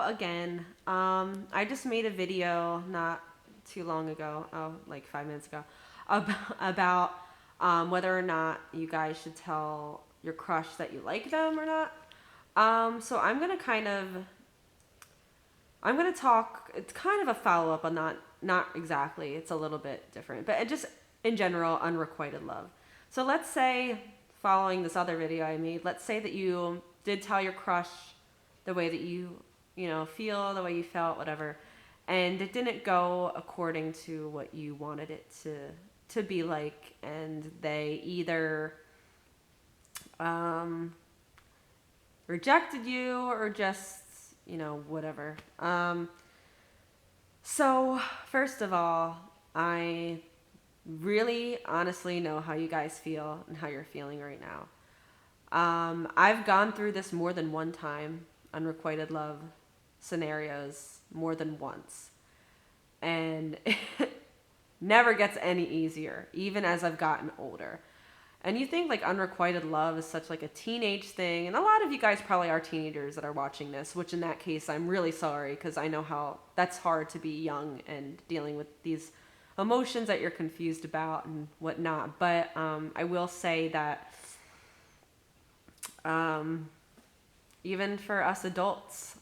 again. I just made a video not too long ago, like 5 minutes ago, about whether or not you guys should tell your crush that you like them or not. So I'm gonna talk. It's kind of a follow up on not exactly. It's a little bit different, but it just in general, unrequited love. So let's say, following this other video I made, let's say that you did tell your crush the way that you feel, the way you felt, whatever, and it didn't go according to what you wanted it to be like, and they either um, rejected you or just whatever. So first of all, I really honestly know how you guys feel and how you're feeling right now. I've gone through this more than one time, unrequited love scenarios, more than once. And it never gets any easier, even as I've gotten older. And you think like unrequited love is such like a teenage thing, and a lot of you guys probably are teenagers that are watching this, which in that case I'm really sorry, because I know how that's hard to be young and dealing with these emotions that you're confused about and whatnot. But I will say that even for us adults,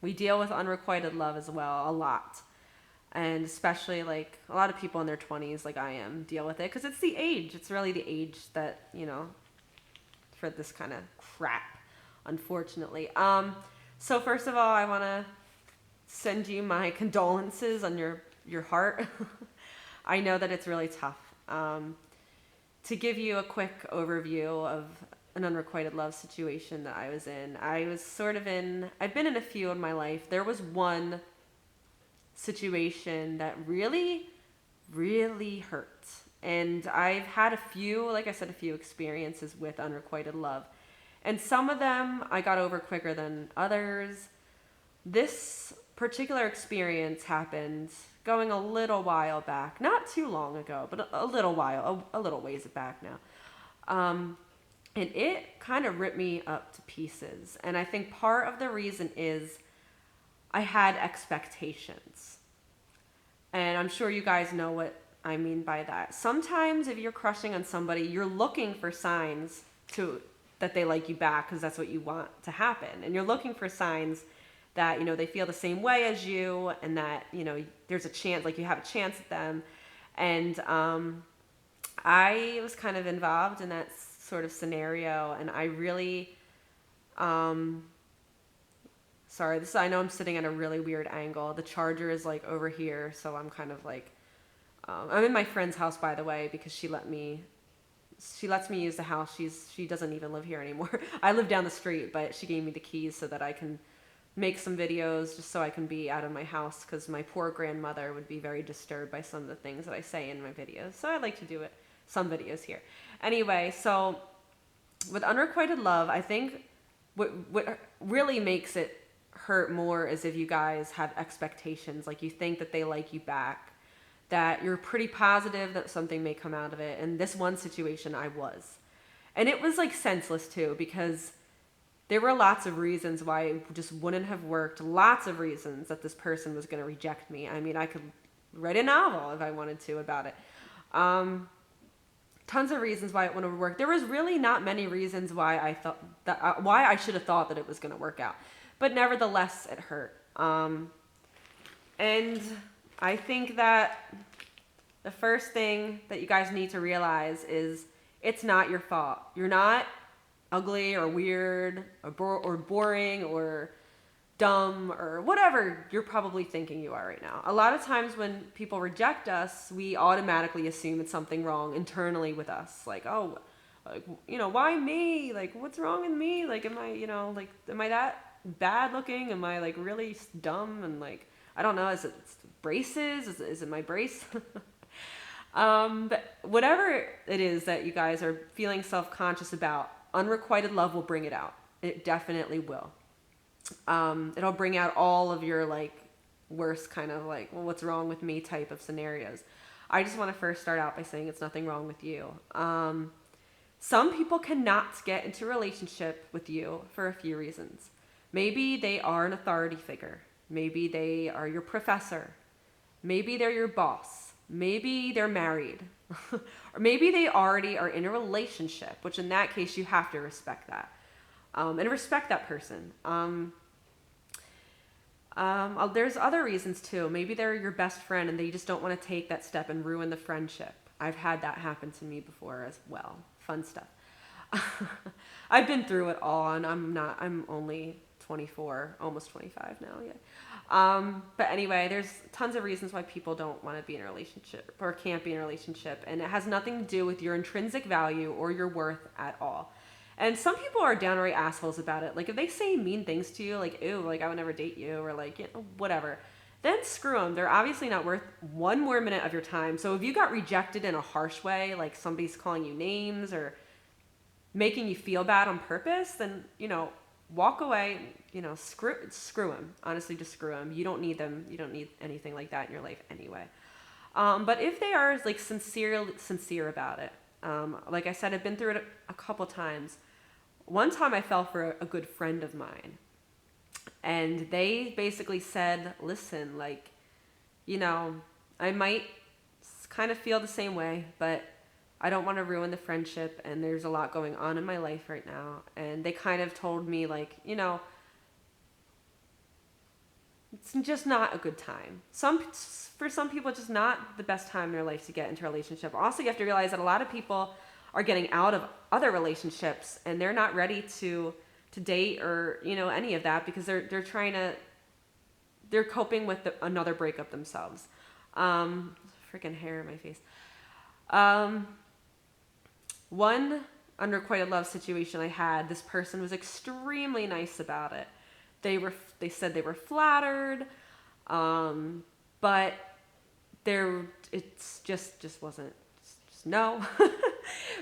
we deal with unrequited love as well a lot. And especially like a lot of people in their 20s, like I am, deal with it because it's the age. It's really the age that, for this kind of crap, unfortunately. So first of all, I want to send you my condolences on your heart. I know that it's really tough. To give you a quick overview of an unrequited love situation that I was in, I've been in a few in my life. There was one situation that really, really hurt. And I've had like I said, a few experiences with unrequited love. And some of them I got over quicker than others. This particular experience happened going a little while back, not too long ago, but a little while, a little ways back now. And it kind of ripped me up to pieces. And I think part of the reason is I had expectations. And I'm sure you guys know what I mean by that. Sometimes if you're crushing on somebody, you're looking for signs that they like you back, because that's what you want to happen. And you're looking for signs that, they feel the same way as you, and that, there's a chance, like you have a chance at them. And I was kind of involved in that sort of scenario, and I really sorry, I know I'm sitting at a really weird angle. The charger is like over here, so I'm kind of like, I'm in my friend's house, by the way, because she lets me use the house. She doesn't even live here anymore. I live down the street, but she gave me the keys so that I can make some videos, just so I can be out of my house, because my poor grandmother would be very disturbed by some of the things that I say in my videos. So I like to do some videos here. Anyway, so with unrequited love, I think what really makes it hurt more is if you guys have expectations, like you think that they like you back, that you're pretty positive that something may come out of it. And this one situation I was. And it was like senseless too, because there were lots of reasons why it just wouldn't have worked. Lots of reasons that this person was going to reject me. I mean, I could write a novel if I wanted to about it. Tons of reasons why it wouldn't have worked. There was really not many reasons why I thought that why I should have thought that it was going to work out, but nevertheless, it hurt. And I think that the first thing that you guys need to realize is it's not your fault. You're not ugly or weird or boring or dumb or whatever you're probably thinking you are right now. A lot of times when people reject us, we automatically assume it's something wrong internally with us. Like, oh, like, why me? Like, what's wrong with me? Like, am I that bad looking? Am I like really dumb? And like, I don't know, is it braces? Is it my brace? But whatever it is that you guys are feeling self-conscious about, unrequited love will bring it out. It definitely will. It'll bring out all of your like worst kind of like, well, what's wrong with me type of scenarios. I just want to first start out by saying it's nothing wrong with you. Some people cannot get into a relationship with you for a few reasons. Maybe they are an authority figure. Maybe they are your professor. Maybe they're your boss. Maybe they're married. Or maybe they already are in a relationship, which in that case, you have to respect that. And respect that person. There's other reasons too. Maybe they're your best friend and they just don't want to take that step and ruin the friendship. I've had that happen to me before as well. Fun stuff. I've been through it all, and I'm only 24, almost 25 now, yeah. But anyway, there's tons of reasons why people don't want to be in a relationship or can't be in a relationship, and it has nothing to do with your intrinsic value or your worth at all. And some people are downright assholes about it. Like if they say mean things to you, like ew, like I would never date you, or like whatever, then screw them. They're obviously not worth one more minute of your time. So if you got rejected in a harsh way, like somebody's calling you names or making you feel bad on purpose, then walk away. Screw them. Honestly, just screw them. You don't need them. You don't need anything like that in your life anyway. But if they are like sincere about it, like I said, I've been through it a couple times. One time I fell for a good friend of mine, and they basically said, listen, like, I might kind of feel the same way, but I don't want to ruin the friendship, and there's a lot going on in my life right now. And they kind of told me, like, it's just not a good time. For some people, it's just not the best time in their life to get into a relationship. Also, you have to realize that a lot of people are getting out of other relationships, and they're not ready to date or any of that because they're coping with another breakup themselves. Freaking hair in my face. One unrequited love situation I had, this person was extremely nice about it. They said they were flattered, but it's just wasn't, just no.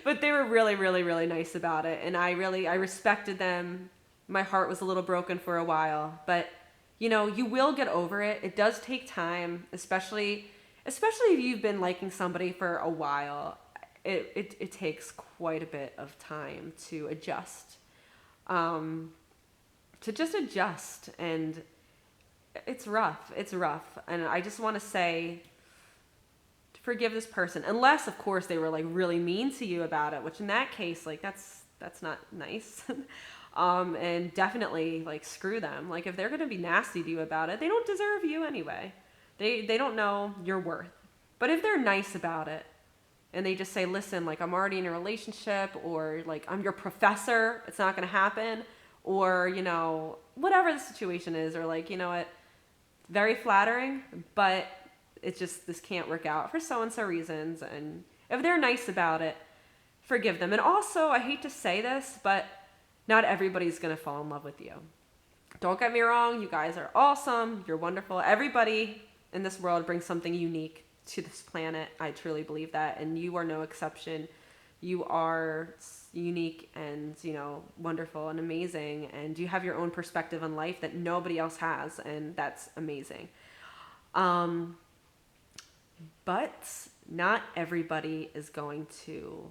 But they were really, really, really nice about it, and I respected them. My heart was a little broken for a while, but you will get over it. It does take time, especially if you've been liking somebody for a while. It takes quite a bit of time to adjust, and it's rough. And I just want to say, forgive this person, unless of course they were like really mean to you about it, which in that case, like that's not nice. And definitely like screw them. Like if they're going to be nasty to you about it, they don't deserve you anyway. They don't know your worth. But if they're nice about it, and they just say, listen, like I'm already in a relationship, or like I'm your professor, it's not going to happen, or whatever the situation is, or like what, very flattering, but it's just, this can't work out for so and so reasons. And if they're nice about it, forgive them. And also, I hate to say this, but not everybody's going to fall in love with you. Don't get me wrong, you guys are awesome, you're wonderful. Everybody in this world brings something unique to this planet. I truly believe that, and you are no exception. You are unique and wonderful and amazing, and you have your own perspective on life that nobody else has, and that's amazing. But not everybody is going to,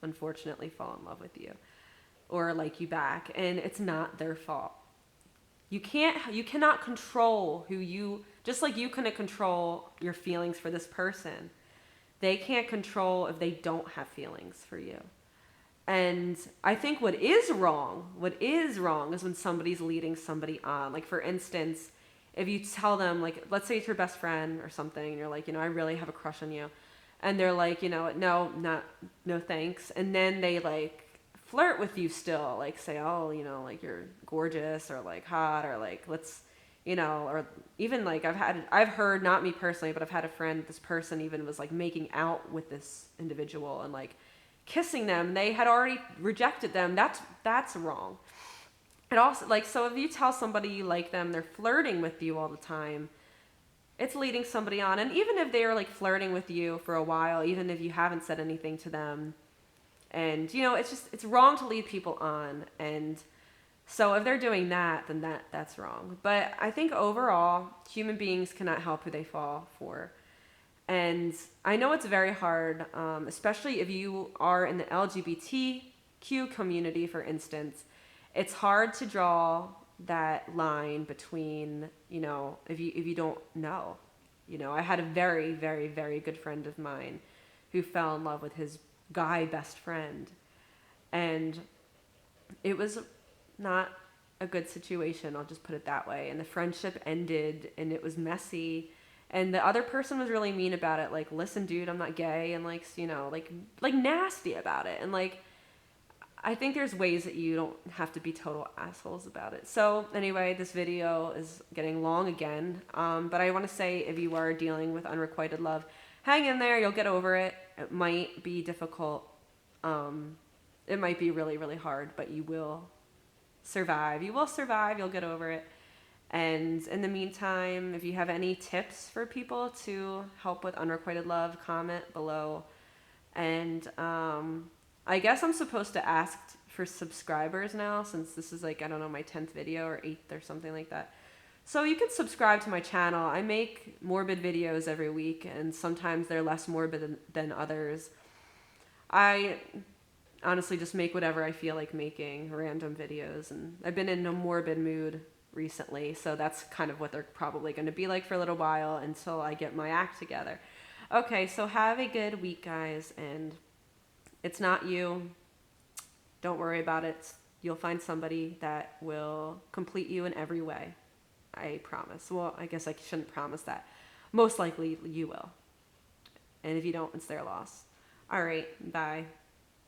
unfortunately, fall in love with you or like you back, and it's not their fault. You cannot control just like you couldn't control your feelings for this person. They can't control if they don't have feelings for you. And I think what is wrong is when somebody's leading somebody on. Like for instance, if you tell them, like, let's say it's your best friend or something, and you're like, I really have a crush on you. And they're like, no thanks. And then they like flirt with you still, like say, oh, like you're gorgeous or like hot or like let's, or even like I've heard, not me personally, but I've had a friend, this person even was like making out with this individual and like kissing them. They had already rejected them. That's wrong. And also, like, so if you tell somebody you like them, they're flirting with you all the time, it's leading somebody on. And even if they're like flirting with you for a while, even if you haven't said anything to them, and it's wrong to lead people on. And so if they're doing that, then that's wrong. But I think overall, human beings cannot help who they fall for. And I know it's very hard, especially if you are in the LGBTQ community, for instance. It's hard to draw that line between, you know, if you don't know. You know, I had a very, very, very good friend of mine who fell in love with his guy best friend, and it was not a good situation, I'll just put it that way. And the friendship ended and it was messy. And the other person was really mean about it, like, listen, dude, I'm not gay, and like, you know, like nasty about it. And like, I think there's ways that you don't have to be total assholes about it. So anyway, this video is getting long again. But I want to say, if you are dealing with unrequited love, hang in there. You'll get over it. It might be difficult. It might be really, really hard, but you will survive. You will survive. You'll get over it. And in the meantime, if you have any tips for people to help with unrequited love, comment below. And I guess I'm supposed to ask for subscribers now, since this is like, I don't know, my 10th video or 8th or something like that. So you can subscribe to my channel. I make morbid videos every week, and sometimes they're less morbid than others. I honestly just make whatever I feel like making, random videos, and I've been in a morbid mood recently, so that's kind of what they're probably going to be like for a little while until I get my act together. Okay, so have a good week, guys, and it's not you. Don't worry about it. You'll find somebody that will complete you in every way. I promise. Well, I guess I shouldn't promise that. Most likely you will. And if you don't, it's their loss. All right, bye.